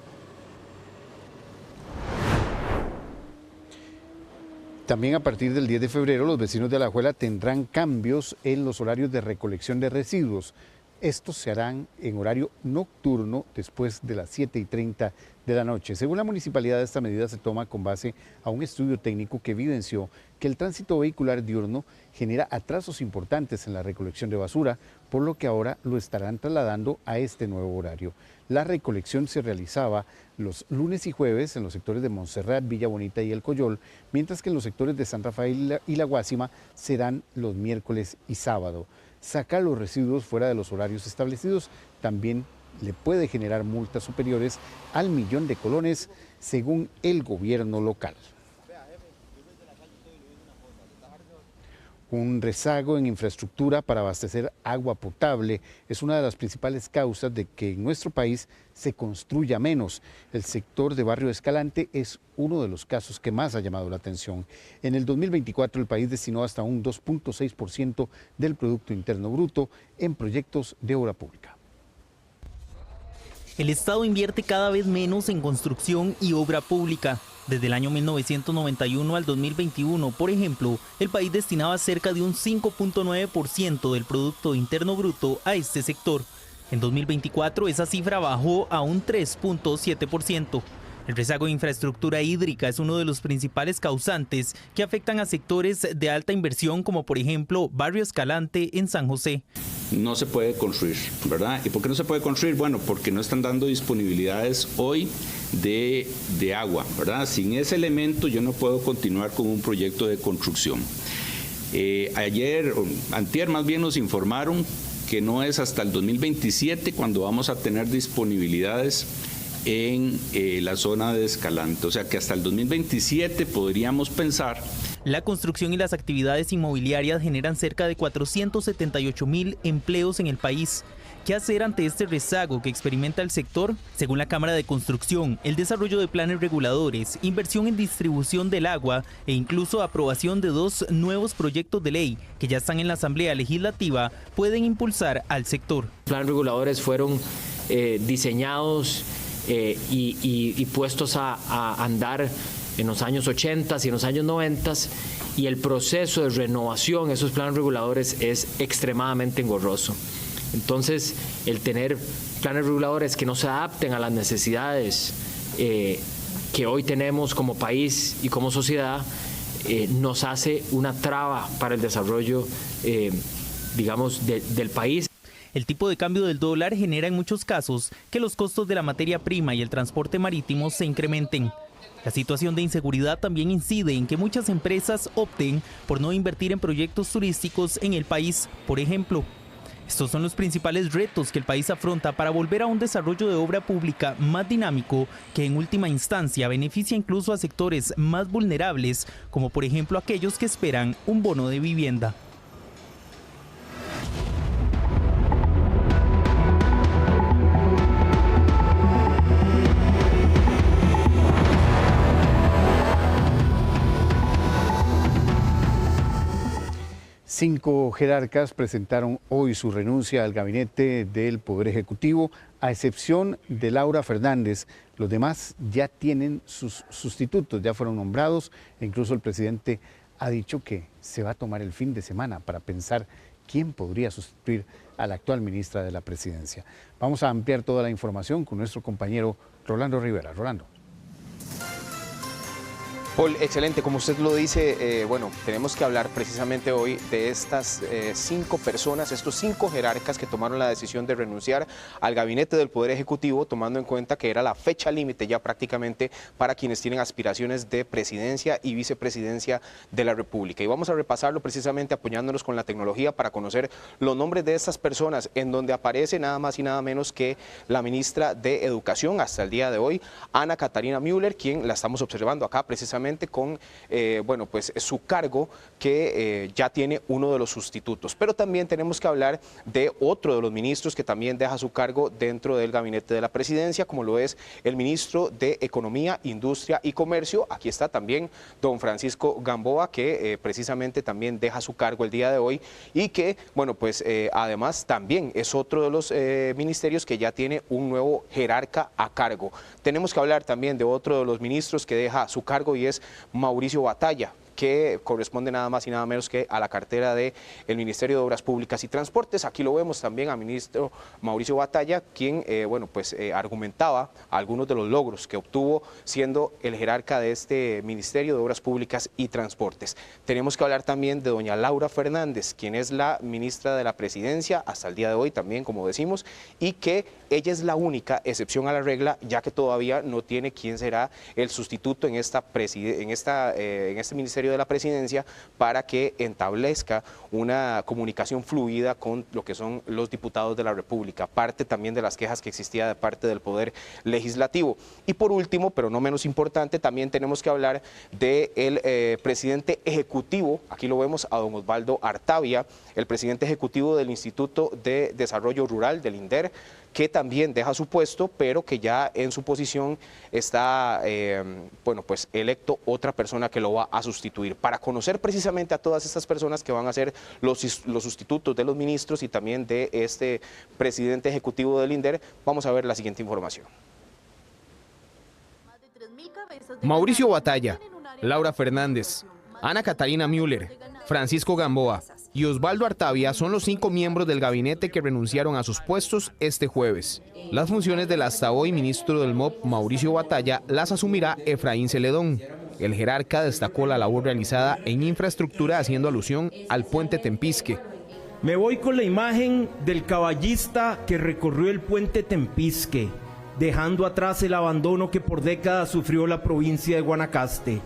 S1: También a partir del 10 de febrero los vecinos de Alajuela tendrán cambios en los horarios de recolección de residuos. Estos se harán en horario nocturno después de las 7:30 de la noche. Según la municipalidad, esta medida se toma con base a un estudio técnico que evidenció que el tránsito vehicular diurno genera atrasos importantes en la recolección de basura, por lo que ahora lo estarán trasladando a este nuevo horario. La recolección se realizaba los lunes y jueves en los sectores de Montserrat, Villa Bonita y El Coyol, mientras que en los sectores de San Rafael y La Guásima serán los miércoles y sábado. Sacar los residuos fuera de los horarios establecidos también le puede generar multas superiores al 1.000.000 de colones, según el gobierno local. Un rezago en infraestructura para abastecer agua potable es una de las principales causas de que en nuestro país se construya menos. El sector de Barrio Escalante es uno de los casos que más ha llamado la atención. En el 2024 el país destinó hasta un 2.6% del Producto Interno Bruto en proyectos de obra pública.
S5: El Estado invierte cada vez menos en construcción y obra pública. Desde el año 1991 al 2021, por ejemplo, el país destinaba cerca de un 5.9% del Producto Interno Bruto a este sector. En 2024 esa cifra bajó a un 3.7%. El rezago de infraestructura hídrica es uno de los principales causantes que afectan a sectores de alta inversión, como por ejemplo Barrio Escalante en San José.
S6: No se puede construir, ¿verdad? ¿Y por qué no se puede construir? Bueno, porque no están dando disponibilidades hoy de agua, ¿verdad? Sin ese elemento yo no puedo continuar con un proyecto de construcción. Antier más bien nos informaron que no es hasta el 2027 cuando vamos a tener disponibilidades en la zona de Escalante, o sea que hasta el 2027 podríamos pensar.
S5: La construcción y las actividades inmobiliarias generan cerca de 478.000 empleos en el país. ¿Qué hacer ante este rezago que experimenta el sector? Según la Cámara de Construcción, el desarrollo de planes reguladores, inversión en distribución del agua e incluso aprobación de 2 nuevos proyectos de ley que ya están en la Asamblea Legislativa pueden impulsar al sector.
S9: Los planes reguladores fueron diseñados y puestos a andar en los años 80 y en los años 90, y el proceso de renovación de esos planes reguladores es extremadamente engorroso. Entonces, el tener planes reguladores que no se adapten a las necesidades que hoy tenemos como país y como sociedad nos hace una traba para el desarrollo, del país.
S5: El tipo de cambio del dólar genera en muchos casos que los costos de la materia prima y el transporte marítimo se incrementen. La situación de inseguridad también incide en que muchas empresas opten por no invertir en proyectos turísticos en el país, por ejemplo. Estos son los principales retos que el país afronta para volver a un desarrollo de obra pública más dinámico que en última instancia beneficia incluso a sectores más vulnerables, como por ejemplo aquellos que esperan un bono de vivienda.
S1: Cinco jerarcas presentaron hoy su renuncia al gabinete del Poder Ejecutivo, a excepción de Laura Fernández. Los demás ya tienen sus sustitutos, ya fueron nombrados e incluso el presidente ha dicho que se va a tomar el fin de semana para pensar quién podría sustituir a la actual ministra de la Presidencia. Vamos a ampliar toda la información con nuestro compañero Rolando Rivera. Rolando.
S18: Paul, excelente, como usted lo dice, tenemos que hablar precisamente hoy de estas 5 personas, estos 5 jerarcas que tomaron la decisión de renunciar al gabinete del Poder Ejecutivo, tomando en cuenta que era la fecha límite ya prácticamente para quienes tienen aspiraciones de presidencia y vicepresidencia de la República. Y vamos a repasarlo precisamente apoyándonos con la tecnología para conocer los nombres de estas personas, en donde aparece nada más y nada menos que la ministra de Educación hasta el día de hoy, Ana Catarina Müller, quien la estamos observando acá precisamente con su cargo que ya tiene uno de los sustitutos. Pero también tenemos que hablar de otro de los ministros que también deja su cargo dentro del gabinete de la presidencia, como lo es el ministro de Economía, Industria y Comercio. Aquí está también don Francisco Gamboa, que precisamente también deja su cargo el día de hoy y que, además también es otro de los ministerios que ya tiene un nuevo jerarca a cargo. Tenemos que hablar también de otro de los ministros que deja su cargo y es Mauricio Batalla, que corresponde nada más y nada menos que a la cartera del Ministerio de Obras Públicas y Transportes. Aquí lo vemos también al ministro Mauricio Batalla, quien argumentaba algunos de los logros que obtuvo siendo el jerarca de este Ministerio de Obras Públicas y Transportes. Tenemos que hablar también de doña Laura Fernández, quien es la ministra de la Presidencia hasta el día de hoy también, como decimos, y que ella es la única excepción a la regla, ya que todavía no tiene quién será el sustituto en este Ministerio de la Presidencia para que entablezca una comunicación fluida con lo que son los diputados de la República, parte también de las quejas que existía de parte del Poder Legislativo. Y por último, pero no menos importante, también tenemos que hablar del presidente ejecutivo, aquí lo vemos a don Osvaldo Artavia, el presidente ejecutivo del Instituto de Desarrollo Rural, del INDER, que también deja su puesto, pero que ya en su posición está electo otra persona que lo va a sustituir. Para conocer precisamente a todas estas personas que van a ser los sustitutos de los ministros y también de este presidente ejecutivo del INDER, vamos a ver la siguiente información. Mauricio Batalla, Laura Fernández, Ana Catarina Müller, Francisco Gamboa, y Osvaldo Artavia son los 5 miembros del gabinete que renunciaron a sus puestos este jueves. Las funciones del hasta hoy ministro del MOP, Mauricio Batalla, las asumirá Efraín Celedón. El jerarca destacó la labor realizada en infraestructura haciendo alusión al puente Tempisque.
S10: Me voy con la imagen del caballista que recorrió el puente Tempisque, dejando atrás el abandono que por décadas sufrió la provincia de Guanacaste.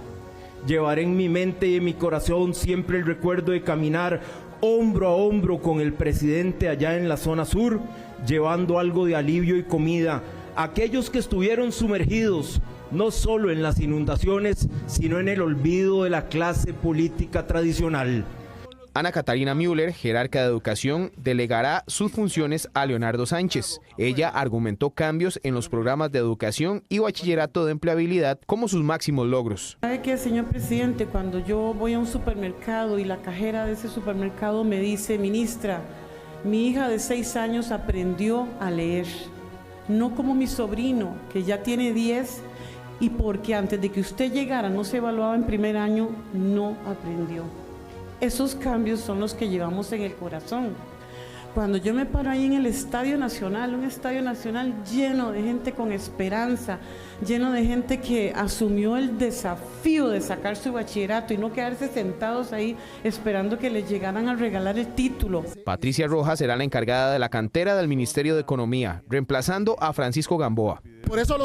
S10: Llevaré en mi mente y en mi corazón siempre el recuerdo de caminar hombro a hombro con el presidente allá en la zona sur, llevando algo de alivio y comida a aquellos que estuvieron sumergidos no solo en las inundaciones, sino en el olvido de la clase política tradicional.
S18: Ana Catarina Müller, jerarca de educación, delegará sus funciones a Leonardo Sánchez. Ella argumentó cambios en los programas de educación y bachillerato de empleabilidad como sus máximos logros.
S12: ¿Sabe qué, señor presidente? Cuando yo voy a un supermercado y la cajera de ese supermercado me dice, ministra, mi hija de 6 años aprendió a leer, no como mi sobrino, que ya tiene 10, y porque antes de que usted llegara no se evaluaba en primer año, no aprendió. Esos cambios son los que llevamos en el corazón. Cuando yo me paro ahí en el Estadio Nacional, un Estadio Nacional lleno de gente con esperanza, lleno de gente que asumió el desafío de sacar su bachillerato y no quedarse sentados ahí esperando que les llegaran a regalar el título.
S18: Patricia Rojas será la encargada de la cantera del Ministerio de Economía, reemplazando a Francisco Gamboa.
S13: Por eso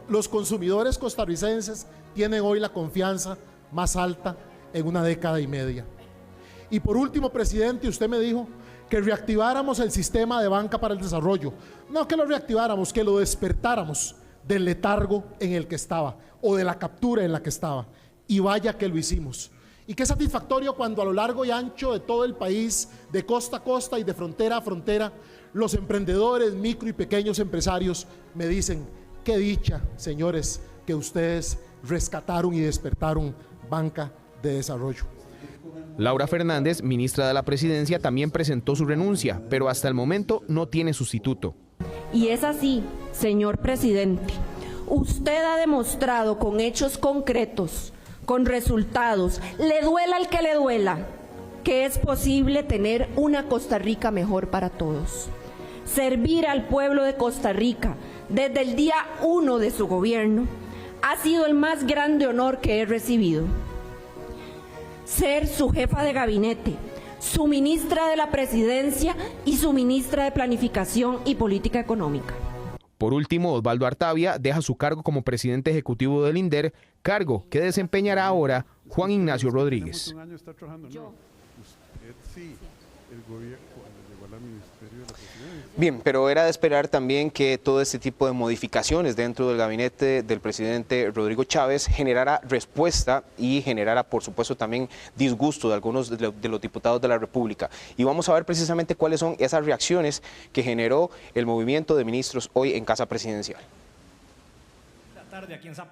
S13: los consumidores costarricenses tienen hoy la confianza más alta en una década y media. Y por último, presidente, usted me dijo que reactiváramos el sistema de banca para el desarrollo. No que lo reactiváramos, que lo despertáramos del letargo en el que estaba o de la captura en la que estaba. Y vaya que lo hicimos. Y qué satisfactorio cuando a lo largo y ancho de todo el país, de costa a costa y de frontera a frontera, los emprendedores, micro y pequeños empresarios me dicen, qué dicha, señores, que ustedes rescataron y despertaron banca de desarrollo.
S18: Laura Fernández, ministra de la Presidencia, también presentó su renuncia, pero hasta el momento no tiene sustituto.
S24: Y es así, señor presidente, usted ha demostrado con hechos concretos, con resultados, le duela al que le duela, que es posible tener una Costa Rica mejor para todos. Servir al pueblo de Costa Rica desde el día 1 de su gobierno ha sido el más grande honor que he recibido. Ser su jefa de gabinete, su ministra de la Presidencia y su ministra de Planificación y Política Económica.
S18: Por último, Osvaldo Artavia deja su cargo como presidente ejecutivo del INDER, cargo que desempeñará ahora Juan Ignacio Rodríguez. Bien, pero era de esperar también que todo este tipo de modificaciones dentro del gabinete del presidente Rodrigo Chávez generara respuesta y generara, por supuesto, también disgusto de algunos de los diputados de la República. Y vamos a ver precisamente cuáles son esas reacciones que generó el movimiento de ministros hoy en Casa Presidencial.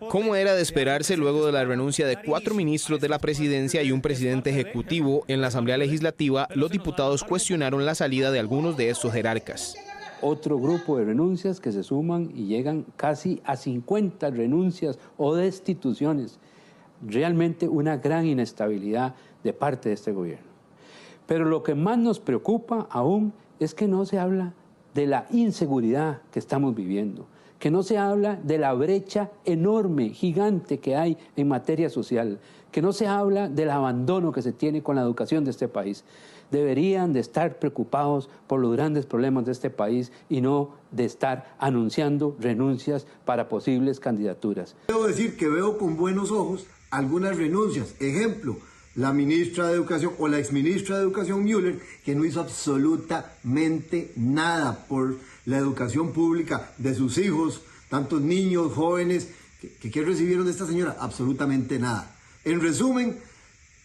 S18: Como era de esperarse luego de la renuncia de 4 ministros de la presidencia y un presidente ejecutivo en la Asamblea Legislativa, los diputados cuestionaron la salida de algunos de estos jerarcas.
S25: Otro grupo de renuncias que se suman y llegan casi a 50 renuncias o destituciones. Realmente una gran inestabilidad de parte de este gobierno. Pero lo que más nos preocupa aún es que no se habla de la inseguridad que estamos viviendo, que no se habla de la brecha enorme, gigante que hay en materia social, que no se habla del abandono que se tiene con la educación de este país. Deberían de estar preocupados por los grandes problemas de este país y no de estar anunciando renuncias para posibles candidaturas.
S26: Debo decir que veo con buenos ojos algunas renuncias. Ejemplo, la ministra de Educación o la exministra de Educación Müller, que no hizo absolutamente nada por la educación pública de sus hijos, tantos niños, jóvenes, ¿qué recibieron de esta señora? Absolutamente nada. En resumen,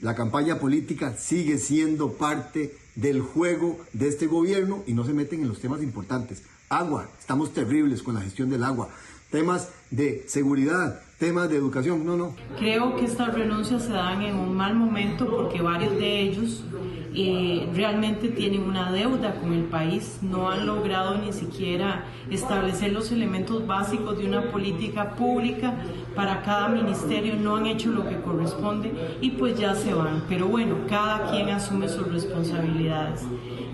S26: la campaña política sigue siendo parte del juego de este gobierno y no se meten en los temas importantes. Agua, estamos terribles con la gestión del agua. Temas de seguridad, temas de educación, no.
S12: Creo que estas renuncias se dan en un mal momento porque varios de ellos realmente tienen una deuda con el país, no han logrado ni siquiera establecer los elementos básicos de una política pública para cada ministerio, no han hecho lo que corresponde y pues ya se van. Pero bueno, cada quien asume su responsabilidad. autoridades.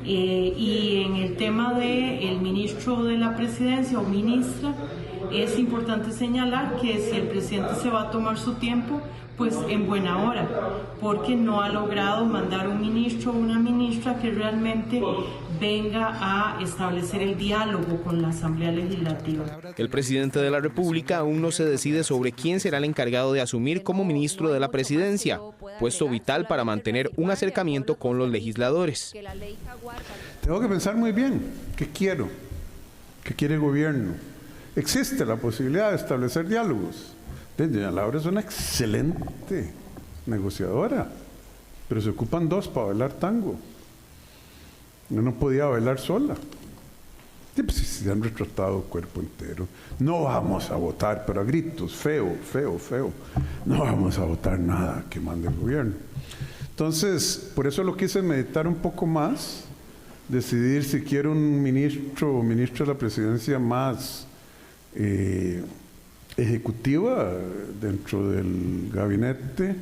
S12: Y en el tema del ministro de la presidencia o ministra, es importante señalar que si el presidente se va a tomar su tiempo, pues en buena hora, porque no ha logrado mandar un ministro o una ministra que realmente venga a establecer el diálogo con la Asamblea Legislativa.
S18: El presidente de la República aún no se decide sobre quién será el encargado de asumir como ministro de la presidencia, puesto vital para mantener un acercamiento con los legisladores.
S7: Tengo que pensar muy bien qué quiero, qué quiere el gobierno. Existe la posibilidad de establecer diálogos. Doña Laura es una excelente negociadora, pero se ocupan dos para bailar tango. No podía bailar sola. Pues se han retratado cuerpo entero. No vamos a votar, pero a gritos, feo, feo, feo. No vamos a votar nada que mande el gobierno. Entonces, por eso lo quise meditar un poco más, decidir si quiero un ministro o ministra de la presidencia más ejecutiva dentro del gabinete,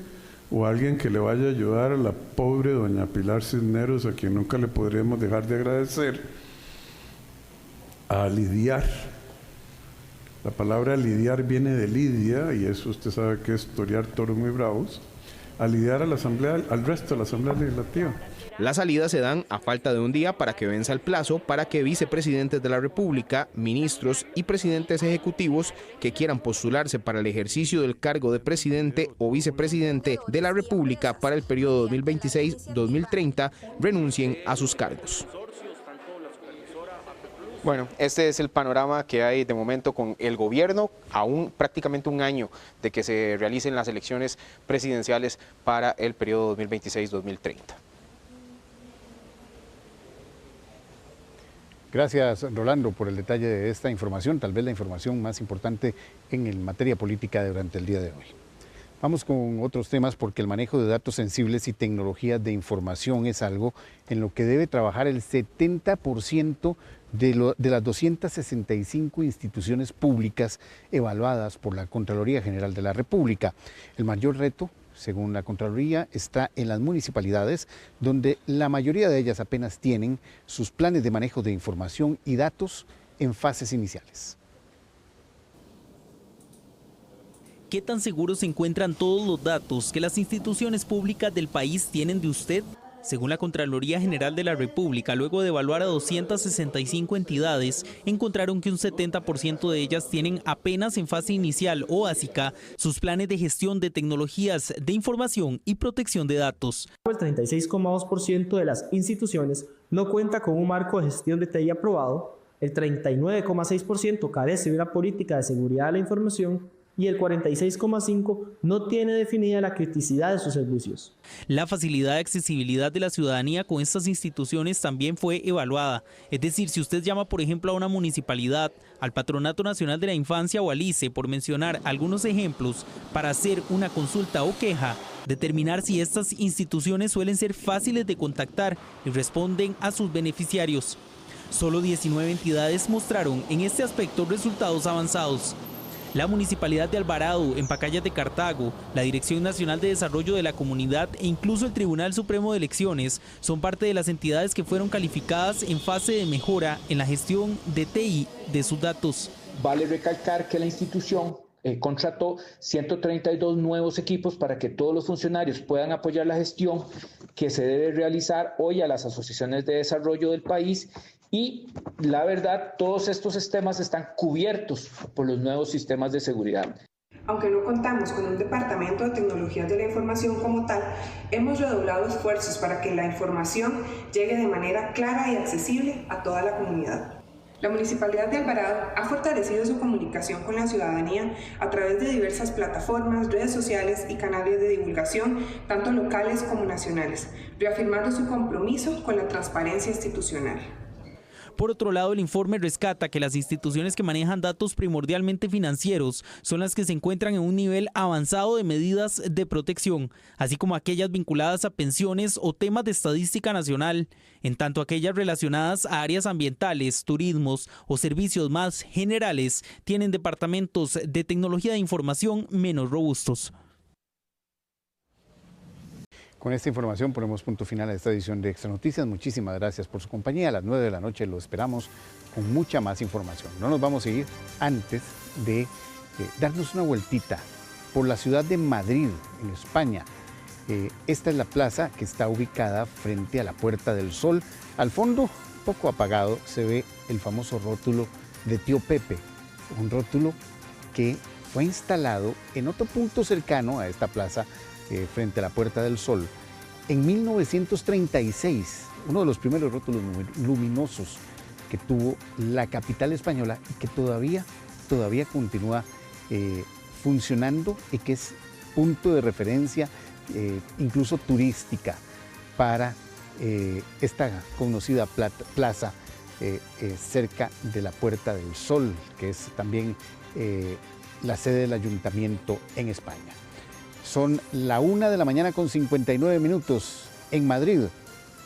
S7: o alguien que le vaya a ayudar a la pobre doña Pilar Cisneros, a quien nunca le podremos dejar de agradecer, a lidiar. La palabra lidiar viene de lidia, y eso usted sabe que es torear toros muy bravos, a lidiar a la Asamblea, al resto de la Asamblea Legislativa.
S18: Las salidas se dan a falta de un día para que venza el plazo para que vicepresidentes de la República, ministros y presidentes ejecutivos que quieran postularse para el ejercicio del cargo de presidente o vicepresidente de la República para el periodo 2026-2030 renuncien a sus cargos. Bueno, este es el panorama que hay de momento con el gobierno, aún prácticamente un año de que se realicen las elecciones presidenciales para el periodo 2026-2030.
S1: Gracias, Rolando, por el detalle de esta información, tal vez la información más importante en materia política durante el día de hoy. Vamos con otros temas, porque el manejo de datos sensibles y tecnologías de información es algo en lo que debe trabajar el 70% de las 265 instituciones públicas evaluadas por la Contraloría General de la República. El mayor reto, según la Contraloría, está en las municipalidades, donde la mayoría de ellas apenas tienen sus planes de manejo de información y datos en fases iniciales.
S5: ¿Qué tan seguros se encuentran todos los datos que las instituciones públicas del país tienen de usted? Según la Contraloría General de la República, luego de evaluar a 265 entidades, encontraron que un 70% de ellas tienen apenas en fase inicial o básica sus planes de gestión de tecnologías de información y protección de datos.
S11: El 36,2% de las instituciones no cuenta con un marco de gestión de TI aprobado, el 39,6% carece de una política de seguridad de la información y el 46,5% no tiene definida la criticidad de sus servicios.
S5: La facilidad de accesibilidad de la ciudadanía con estas instituciones también fue evaluada. Es decir, si usted llama, por ejemplo, a una municipalidad, al Patronato Nacional de la Infancia o al ICE, por mencionar algunos ejemplos, para hacer una consulta o queja, determinar si estas instituciones suelen ser fáciles de contactar y responden a sus beneficiarios. Solo 19 entidades mostraron en este aspecto resultados avanzados. La Municipalidad de Alvarado, en Pacayas de Cartago, la Dirección Nacional de Desarrollo de la Comunidad e incluso el Tribunal Supremo de Elecciones son parte de las entidades que fueron calificadas en fase de mejora en la gestión de TI de sus datos.
S14: Vale recalcar que la institución contrató 132 nuevos equipos para que todos los funcionarios puedan apoyar la gestión que se debe realizar hoy a las asociaciones de desarrollo del país. Y la verdad, todos estos sistemas están cubiertos por los nuevos sistemas de seguridad.
S15: Aunque no contamos con un departamento de tecnologías de la información como tal, hemos redoblado esfuerzos para que la información llegue de manera clara y accesible a toda la comunidad. La Municipalidad de Alvarado ha fortalecido su comunicación con la ciudadanía a través de diversas plataformas, redes sociales y canales de divulgación, tanto locales como nacionales, reafirmando su compromiso con la transparencia institucional.
S5: Por otro lado, el informe rescata que las instituciones que manejan datos primordialmente financieros son las que se encuentran en un nivel avanzado de medidas de protección, así como aquellas vinculadas a pensiones o temas de estadística nacional, en tanto aquellas relacionadas a áreas ambientales, turismos o servicios más generales tienen departamentos de tecnología de información menos robustos.
S1: Con esta información ponemos punto final a esta edición de Extra Noticias. Muchísimas gracias por su compañía. A las 9 de la noche lo esperamos con mucha más información. No nos vamos a ir antes de darnos una vueltita por la ciudad de Madrid, en España. Esta es la plaza que está ubicada frente a la Puerta del Sol. Al fondo, poco apagado, se ve el famoso rótulo de Tío Pepe, un rótulo que fue instalado en otro punto cercano a esta plaza, frente a la Puerta del Sol, en 1936, uno de los primeros rótulos luminosos que tuvo la capital española y que todavía continúa funcionando y que es punto de referencia incluso turística para esta conocida plaza cerca de la Puerta del Sol, que es también la sede del ayuntamiento en España. Son la 1 de la mañana con 59 minutos en Madrid,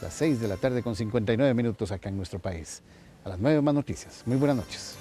S1: las 6 de la tarde con 59 minutos acá en nuestro país. A las 9 más noticias. Muy buenas noches.